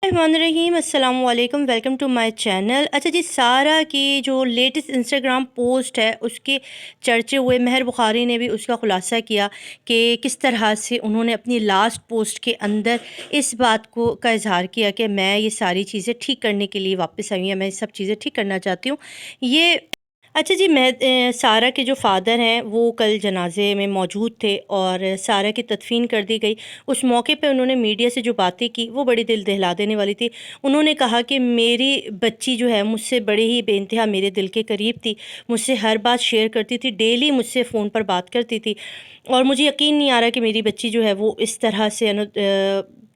रहीम अस्सलाम वालेकुम, welcome to my channel. अच्छा जी, सारा की जो लेटेस्ट इंस्टाग्राम पोस्ट है उसके चर्चे हुए। महर बुखारी ने भी उसका ख़ुलासा किया कि किस तरह से उन्होंने अपनी लास्ट पोस्ट के अंदर इस बात को का इजहार किया कि मैं ये सारी चीज़ें ठीक करने के लिए वापस आई हूँ, मैं ये सब चीज़ें ठीक करना चाहती हूँ। ये अच्छा जी, मैं सारा के जो फ़ादर हैं वो कल जनाज़े में मौजूद थे और सारा की तदफ़ीन कर दी गई। उस मौके पे उन्होंने मीडिया से जो बातें की वो बड़ी दिल दहला देने वाली थी। उन्होंने कहा कि मेरी बच्ची जो है मुझसे बड़े ही बेइंतहा मेरे दिल के करीब थी, मुझसे हर बात शेयर करती थी, डेली मुझसे फ़ोन पर बात करती थी और मुझे यकीन नहीं आ रहा कि मेरी बच्ची जो है वो इस तरह से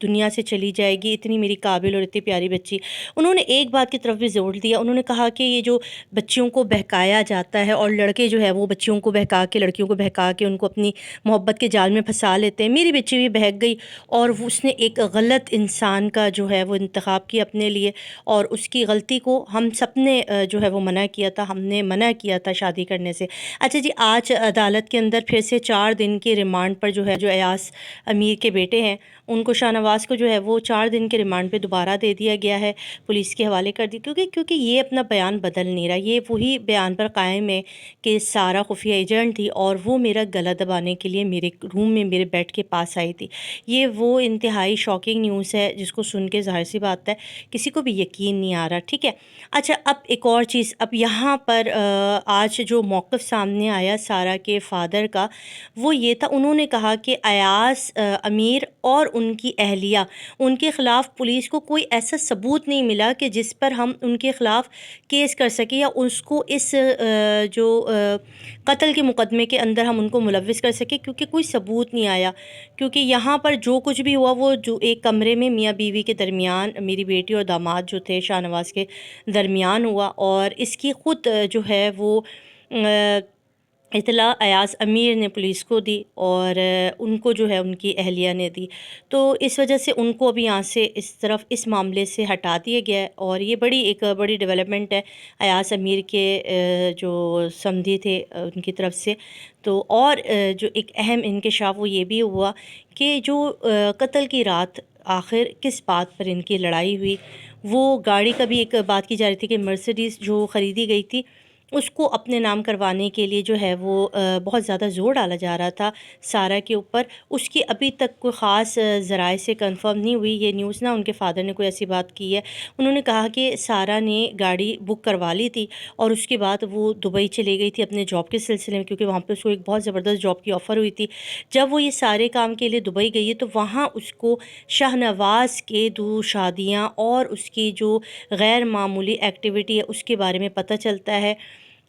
दुनिया से चली जाएगी, इतनी मेरी काबिल और इतनी प्यारी बच्ची। उन्होंने एक बात की तरफ भी ज़ोर दिया, उन्होंने कहा कि ये जो बच्चियों को बहकाया जाता है और लड़के जो है वो बच्चियों को बहका के, लड़कियों को बहका के उनको अपनी मोहब्बत के जाल में फंसा लेते हैं। मेरी बच्ची भी बहक गई और उसने एक गलत इंसान का जो है वो इंतखाब किया अपने लिए और उसकी गलती को हम सब ने जो है वो मना किया था, हमने मना किया था शादी करने से। अच्छा जी, आज अदालत के अंदर फिर से 4 दिन के रिमांड पर जो है, जो अयास अमीर के बेटे हैं उनको, शाहनवाज़ को जो है वो 4 दिन के रिमांड पे दोबारा दे दिया गया है, पुलिस के हवाले कर दी, क्योंकि ये अपना बयान बदल नहीं रहा। ये वही बयान पर कायम है कि सारा खुफिया एजेंट थी और वो मेरा गला दबाने के लिए मेरे रूम में मेरे बेड के पास आई थी। ये वो इंतहाई शॉकिंग न्यूज़ है जिसको सुन के ज़ाहिर सी बात है किसी को भी यकीन नहीं आ रहा, ठीक है। अच्छा, अब एक और चीज़, अब यहाँ पर आज जो मौक़िफ़ सामने आया सारा के फ़ादर का, वो ये था, उन्होंने कहा कि अयास अमीर और उनकी अहलिया, उनके ख़िलाफ़ पुलिस को कोई ऐसा सबूत नहीं मिला कि जिस पर हम उनके ख़िलाफ़ केस कर सकें या उसको इस कत्ल के मुकदमे के अंदर हम उनको मुलव्विस कर सकें, क्योंकि कोई सबूत नहीं आया। क्योंकि यहाँ पर जो कुछ भी हुआ वो जो एक कमरे में मियाँ बीवी के दरमियान, मेरी बेटी और दामाद जो थे शाहनवाज़ के दरमियान हुआ और इसकी ख़ुद जो है वो इत्तला अयास अमीर ने पुलिस को दी और उनको जो है उनकी अहलिया ने दी। तो इस वजह से उनको अभी यहाँ से इस तरफ इस मामले से हटा दिया गया है और ये एक बड़ी डेवलपमेंट है अयास अमीर के जो समधी थे उनकी तरफ से। तो और जो एक अहम इंकशाफ वो ये भी हुआ कि जो कत्ल की रात आखिर किस बात पर इनकी लड़ाई हुई, वो गाड़ी का भी एक बात की जा रही थी कि मर्सिडीज़ जो ख़रीदी गई थी उसको अपने नाम करवाने के लिए जो है वो बहुत ज़्यादा ज़ोर डाला जा रहा था सारा के ऊपर। उसकी अभी तक कोई ख़ास ज़राए से कंफर्म नहीं हुई ये न्यूज़ ना, उनके फ़ादर ने कोई ऐसी बात की है। उन्होंने कहा कि सारा ने गाड़ी बुक करवा ली थी और उसके बाद वो दुबई चली गई थी अपने जॉब के सिलसिले में, क्योंकि वहाँ पे उसको एक बहुत ज़बरदस्त जॉब की ऑफ़र हुई थी। जब वो ये सारे काम के लिए दुबई गई है तो वहाँ उसको शाहनवाज़ के 2 शादियाँ और उसकी जो गैर मामूली एक्टिविटी है उसके बारे में पता चलता है।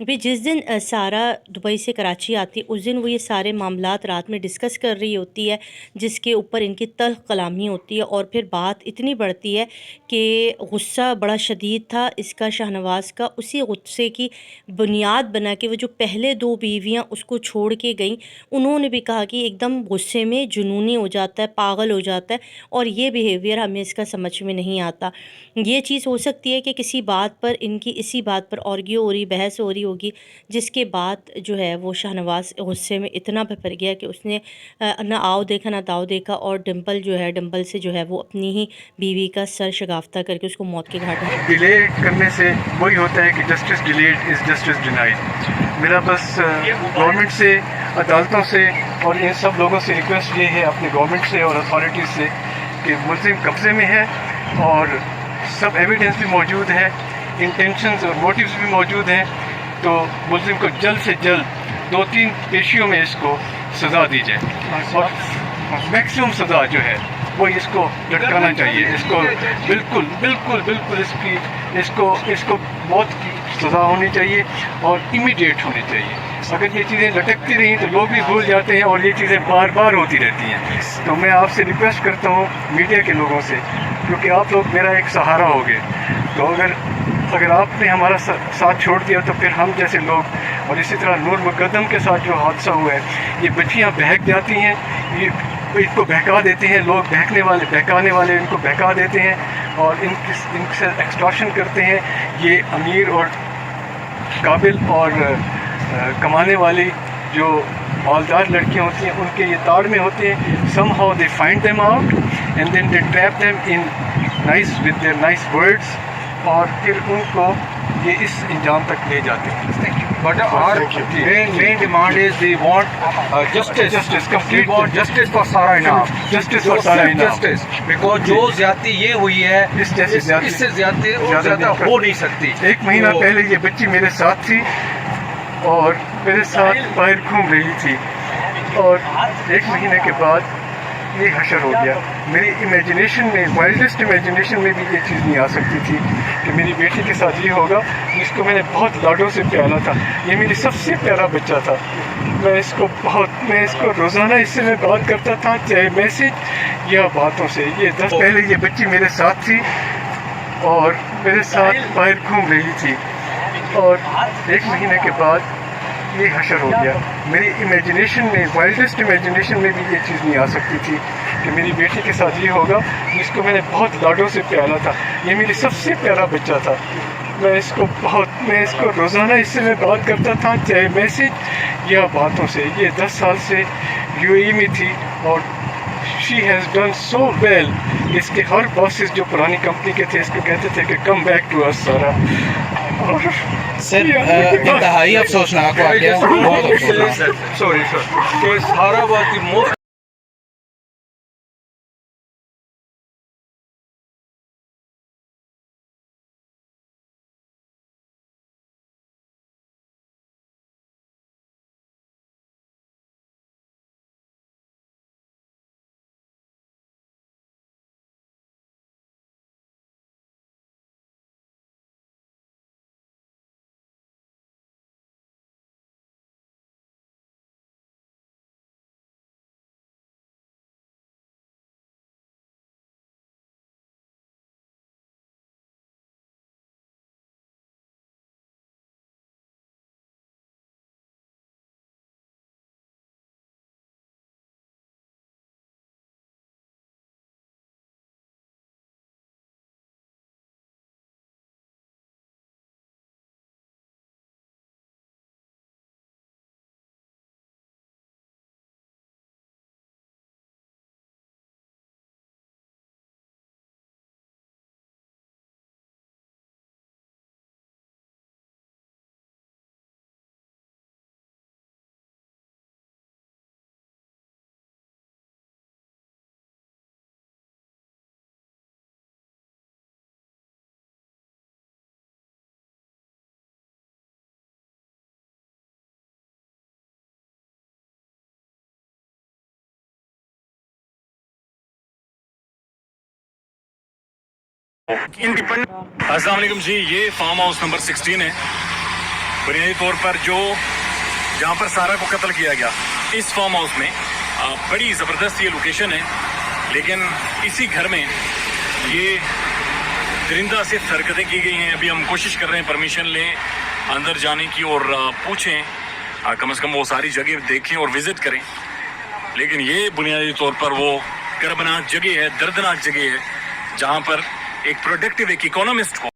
अभी जिस दिन सारा दुबई से कराची आती है उस दिन वो ये सारे मामलात रात में डिस्कस कर रही होती है, जिसके ऊपर इनकी तल्ख़ कलामी होती है और फिर बात इतनी बढ़ती है कि गुस्सा बड़ा शदीद था इसका शाहनवाज़ का। उसी गुस्से की बुनियाद बना के वो जो पहले 2 बीवियाँ उसको छोड़ के गईं, उन्होंने भी कहा कि एकदम गुस्से में जुनूनी हो जाता है, पागल हो जाता है और ये बिहेवियर हमें इसका समझ में नहीं आता। ये चीज़ हो सकती है कि किसी बात पर इनकी इसी बात पर आर्ग्यू हो रही, बहस हो रही होगी, जिसके बाद जो है वो शाहनवाज़ गुस्से में इतना भड़क गया कि उसने ना आओ देखा ना दाव देखा और डिंपल से जो है वो अपनी ही बीवी का सर शगाफ्ता करके उसको मौत के घाट उतार। डिले करने से वही होता है कि justice delayed is justice denied. मेरा बस गवर्नमेंट से, अदालतों से और इन सब लोगों से रिक्वेस्ट ये है, अपनी गवर्नमेंट से और अथॉरिटीज़ से, कि मुलज़िम कब्ज़े में है और सब एविडेंस भी मौजूद है, इंटेंशंस और मोटिव्स भी मौजूद हैं, तो मुलज़िम को जल्द से जल्द 2-3 पेशियों में इसको सज़ा दी जाए और मैक्सिमम सज़ा जो है वो इसको लटकाना चाहिए। इसको बिल्कुल बिल्कुल बिल्कुल इसको मौत की सज़ा होनी चाहिए और इमीडिएट होनी चाहिए। अगर ये चीज़ें लटकती रहीं तो लोग भी भूल जाते हैं और ये चीज़ें बार बार होती रहती हैं। तो मैं आपसे रिक्वेस्ट करता हूँ मीडिया के लोगों से, क्योंकि आप लोग मेरा एक सहारा हो गए, तो अगर आपने हमारा साथ छोड़ दिया तो फिर हम जैसे लोग, और इसी तरह नूर मुकद्दम के साथ जो हादसा हुआ है, ये बच्चियाँ बहक जाती हैं, इनको बहका देते हैं लोग, बहकाने वाले इनको बहका देते हैं और इनसे एक्सटॉर्शन करते हैं। ये अमीर और काबिल और कमाने वाली जो मालदार लड़कियां होती हैं उनके ये ताड़ में होते हैं। somehow they find them out and then they trap them in nice with their nice words, और फिर उनको ये इस इंजाम तक ले जाते हैं. But our main demand is we want justice. Justice, We complete want justice for Sara Inam. Justice for Sara Inam. Justice. Because जो ज्यादती ये हुई है इस जैसी ज्यादती इससे ज्यादा और ज्यादा ज्यादा हो नहीं सकती. एक महीना तो पहले ये बच्ची मेरे साथ थी और मेरे साथ बाहर घूम रही थी, और एक महीने के बाद ये हशर हो गया. मेरी इमेजिनेशन में, वाइल्डेस्ट इमेजिनेशन में भी ये चीज़ नहीं आ सकती थी कि मेरी बेटी के साथ ये होगा. जिसको मैंने बहुत लाडों से प्यारा था, ये मेरी सबसे प्यारा बच्चा था. मैं इसको रोज़ाना इससे मैं बात करता था, चाहे मैसेज या बातों से. ये 10 पहले ये बच्ची मेरे साथ थी और मेरे साथ बाहर घूम रही थी, और एक महीने के बाद ये हशर हो गया. मेरी इमेजिनेशन में, वाइल्डेस्ट इमेजिनेशन में भी ये चीज़ नहीं आ सकती थी कि मेरी बेटी के साथ ये होगा. जिसको मैंने बहुत लाडों से प्यारा था, ये मेरी सबसे प्यारा बच्चा था. मैं इसको रोज़ाना इससे मैं बात करता था, चाहे मैसेज या बातों से. ये 10 साल से यूएई में थी और she has done so well. इसके हर बॉसेस जो पुरानी कंपनी के थे इसको कहते थे कि कम बैक टू अस सारा. सर इंतहाई अफसोसनाक वाक़या, बहुत अफसोसनाक. sorry sir. So Sara was the most अस्सलाम वालेकुम जी. ये फार्म हाउस नंबर 16 है. बुनियादी तौर पर जहाँ पर सारा को कत्ल किया गया, इस फार्म हाउस में बड़ी ज़बरदस्त ये लोकेशन है. लेकिन इसी घर में ये दरिंदा से हरकतें की गई हैं. अभी हम कोशिश कर रहे हैं परमिशन लें अंदर जाने की और पूछें, कम से कम वो सारी जगह देखें और विज़िट करें. लेकिन ये बुनियादी तौर पर वो कर्बनाक जगह है, दर्दनाक जगह है, जहाँ पर एक प्रोडक्टिव, एक इकोनॉमिस्ट को